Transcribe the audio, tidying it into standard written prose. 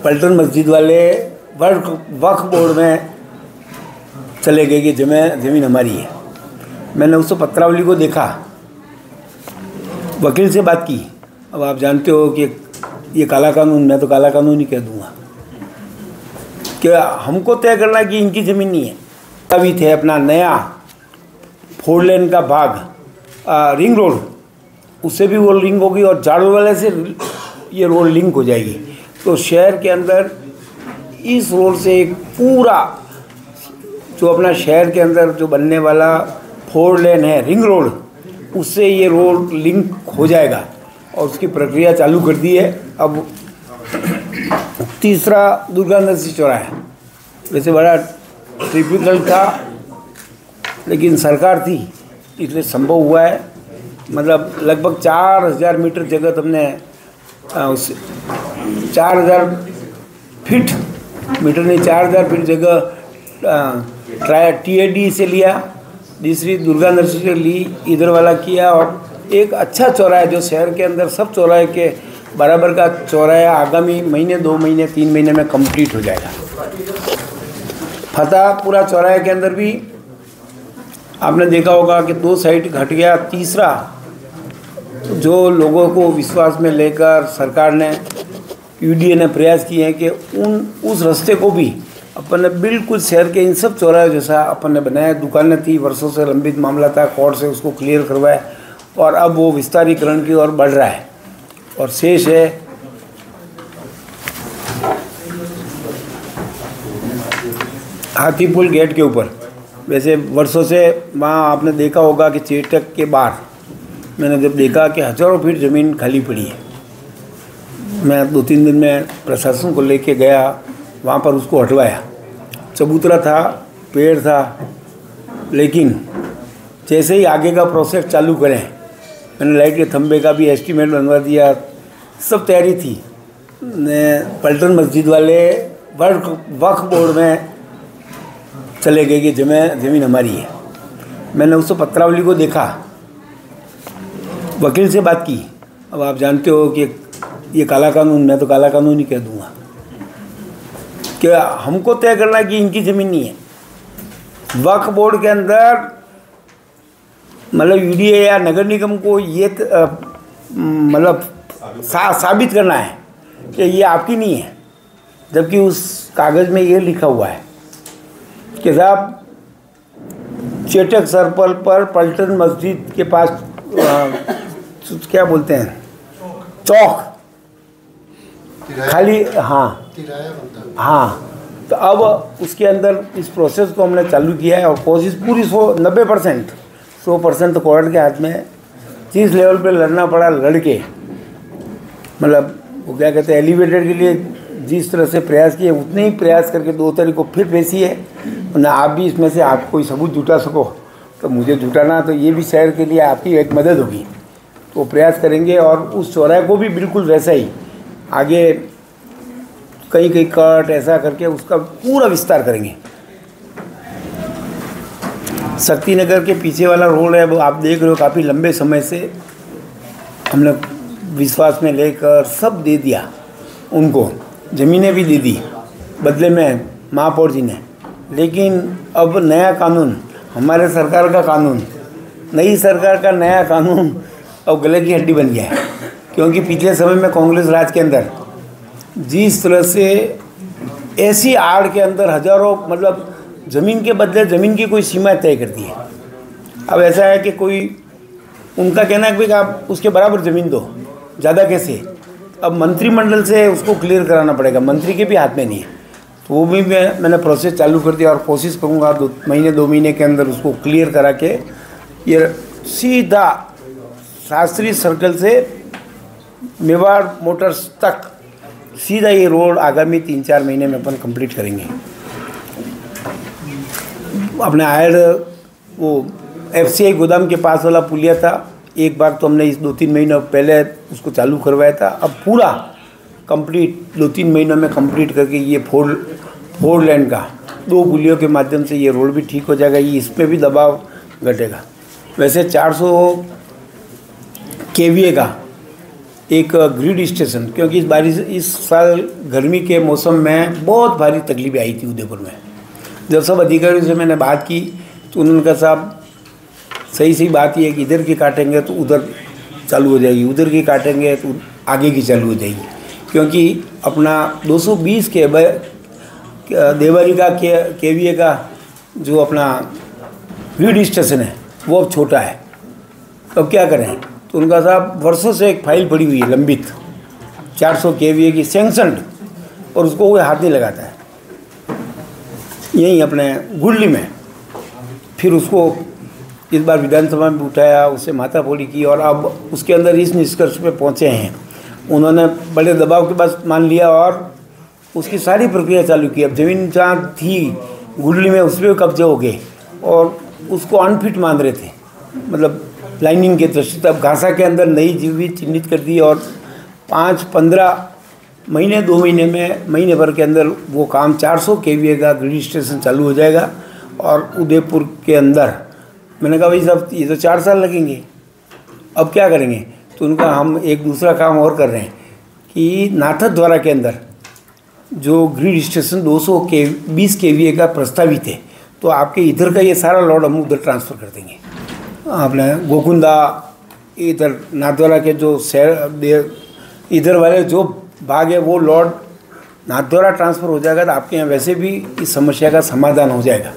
पलटन मस्जिद वाले वक्फ बोर्ड में चले गए कि ज़मीन हमारी है। मैंने उसको पत्रावली को देखा, वकील से बात की। अब आप जानते हो कि ये काला कानून, मैं तो काला कानून ही कह दूँगा कि हमको तय करना कि इनकी ज़मीन नहीं है। तभी थे अपना नया 4 लेन का भाग रिंग रोड, उससे भी वो लिंक होगी और जाड़ों वाले से ये रोड लिंक हो जाएगी। तो शहर के अंदर इस रोड से एक पूरा जो अपना शहर के अंदर जो बनने वाला 4 लेन है रिंग रोड, उससे ये रोड लिंक हो जाएगा और उसकी प्रक्रिया चालू कर दी है। अब तीसरा दुर्गा नरसिंह चौराहा, वैसे बड़ा टिपिकल था लेकिन सरकार थी इसलिए संभव हुआ है। मतलब लगभग 4000 मीटर जगह तुमने 4000 फीट मीटर नहीं 4000 फीट जगह TAD से लिया, दूसरी दुर्गा नरसिंह से ली, इधर वाला किया और एक अच्छा चौराहा जो शहर के अंदर सब चौराहे के बराबर का चौराहा आगामी महीने 2 महीने 3 महीने में कंप्लीट हो जाएगा। फतेहपुरा चौराहे के अंदर भी आपने देखा होगा कि 2 साइड घट गया। तीसरा जो लोगों को विश्वास में लेकर सरकार ने UDA ने प्रयास किए हैं कि उस रास्ते को भी अपन ने बिल्कुल शहर के इन सब चौराहे जैसा अपन ने बनाया। दुकानें थी, वर्षों से लंबित मामला था, कोर्ट से उसको क्लियर करवाया और अब वो विस्तारीकरण की ओर बढ़ रहा है। और शेष है हाथीपुल गेट के ऊपर। वैसे वर्षों से वहाँ आपने देखा होगा कि चेटक के बाहर मैंने जब देखा कि हज़ारों फीट ज़मीन खाली पड़ी है, मैं 2-3 दिन में प्रशासन को लेके गया, वहाँ पर उसको हटवाया। चबूतरा था, पेड़ था, लेकिन जैसे ही आगे का प्रोसेस चालू करें, मैंने लाइट के खंभे का भी एस्टीमेट बनवा दिया, सब तैयारी थी। पलटन मस्जिद वाले वक्फ बोर्ड में चले गए कि ज़मीन हमारी है। मैंने उसको पत्रावली को देखा, वकील से बात की। अब आप जानते हो कि ये काला कानून, मैं तो काला कानून ही कह दूँगा कि हमको तय करना कि इनकी ज़मीन नहीं है। वक्फ बोर्ड के अंदर मतलब UDA या नगर निगम को ये मतलब साबित करना है कि ये आपकी नहीं है, जबकि उस कागज़ में ये लिखा हुआ है कि साहब चेटक सर्कल पर पलटन मस्जिद के पास क्या बोलते हैं चौक खाली, हाँ। तो अब उसके अंदर इस प्रोसेस को हमने चालू किया है और कोशिश पूरी 100% तो कोर्ट के हाथ में है। जिस लेवल पे लड़ना पड़ा लड़के, मतलब वो क्या कहते हैं एलिवेटेड के लिए जिस तरह से प्रयास किए उतने ही प्रयास करके 2 तारीख को फिर पेशी है। ना आप भी इसमें से आप कोई सबूत जुटा सको तो मुझे जुटाना, तो ये भी शहर के लिए आपकी एक मदद होगी। तो प्रयास करेंगे और उस चौराहे को भी बिल्कुल वैसा ही आगे कहीं कट ऐसा करके उसका पूरा विस्तार करेंगे। शक्ति नगर के पीछे वाला रोड है, वो आप देख रहे हो काफ़ी लंबे समय से हमने विश्वास में लेकर सब दे दिया, उनको ज़मीनें भी दे दी बदले में महापौर जी ने। लेकिन अब नया कानून, हमारे सरकार का कानून, नई सरकार का नया कानून अब गले की हड्डी बन गया है। क्योंकि पिछले समय में कांग्रेस राज के अंदर जिस तरह से ऐसी आड़ के अंदर हज़ारों मतलब ज़मीन के बदले ज़मीन की कोई सीमा तय करती है। अब ऐसा है कि कोई उनका कहना है कि आप उसके बराबर ज़मीन दो, ज़्यादा कैसे। अब मंत्रिमंडल से उसको क्लियर कराना पड़ेगा, मंत्री के भी हाथ में नहीं है। तो वो भी मैंने प्रोसेस चालू कर दिया और कोशिश करूँगा 2 महीने के अंदर उसको क्लियर करा के ये सीधा शास्त्री सर्कल से मेवाड़ मोटर्स तक सीधा ये रोड आगामी 3-4 महीने में अपन कंप्लीट करेंगे। अपने आयर वो FCI गोदाम के पास वाला पुलिया था, एक बार तो हमने इस 2-3 महीनों पहले उसको चालू करवाया था। अब पूरा कंप्लीट 2-3 महीनों में कंप्लीट करके ये 4 लेन का 2 पुलियों के माध्यम से ये रोड भी ठीक हो जाएगा। ये इसमें भी दबाव घटेगा। वैसे 400 kVA का एक ग्रिड स्टेशन, क्योंकि इस साल गर्मी के मौसम में बहुत भारी तकलीफें आई थी उदयपुर में। जब सब अधिकारियों से मैंने बात की तो उन्होंने कहा साहब सही बात ये है कि इधर की काटेंगे तो उधर चालू हो जाएगी, उधर की काटेंगे तो आगे की चालू हो जाएगी, क्योंकि अपना 220 के देवरी का केवीए का जो अपना ग्रिड स्टेशन है वो अब छोटा है। अब क्या करें? तो उनका साहब वर्षों से एक फाइल पड़ी हुई है लंबित 400 केवीए की सैंक्शनड, और उसको कोई हाथ नहीं लगाता है यहीं अपने गुडली में। फिर उसको इस बार विधानसभा में उठाया, उससे माथाफोड़ी की, और अब उसके अंदर इस निष्कर्ष पे पहुँचे हैं, उन्होंने बड़े दबाव के बाद मान लिया और उसकी सारी प्रक्रिया चालू की। अब ज़मीन जहाँ थी गुडली में उस पर कब्जे हो गए और उसको अनफिट मान रहे थे, मतलब लाइनिंग के दृष्टि। तब घासा के अंदर नई जीवी चिन्हित कर दी और 5-15 महीने 2 महीने में महीने भर के अंदर वो काम 400 केवीए का ग्रिड स्टेशन चालू हो जाएगा। और उदयपुर के अंदर मैंने कहा भाई साहब ये तो 4 साल लगेंगे, अब क्या करेंगे? तो उनका हम एक दूसरा काम और कर रहे हैं कि नाथद्वारा के अंदर जो ग्रिड स्टेशन 220 केवीए का प्रस्तावित है, तो आपके इधर का ये सारा लोड हम उधर ट्रांसफ़र कर देंगे। आपने गोकुंदा इधर नाथद्वारा के जो शहर इधर वाले जो भाग है वो लोड नाथद्वारा ट्रांसफ़र हो जाएगा, तो आपके यहाँ वैसे भी इस समस्या का समाधान हो जाएगा।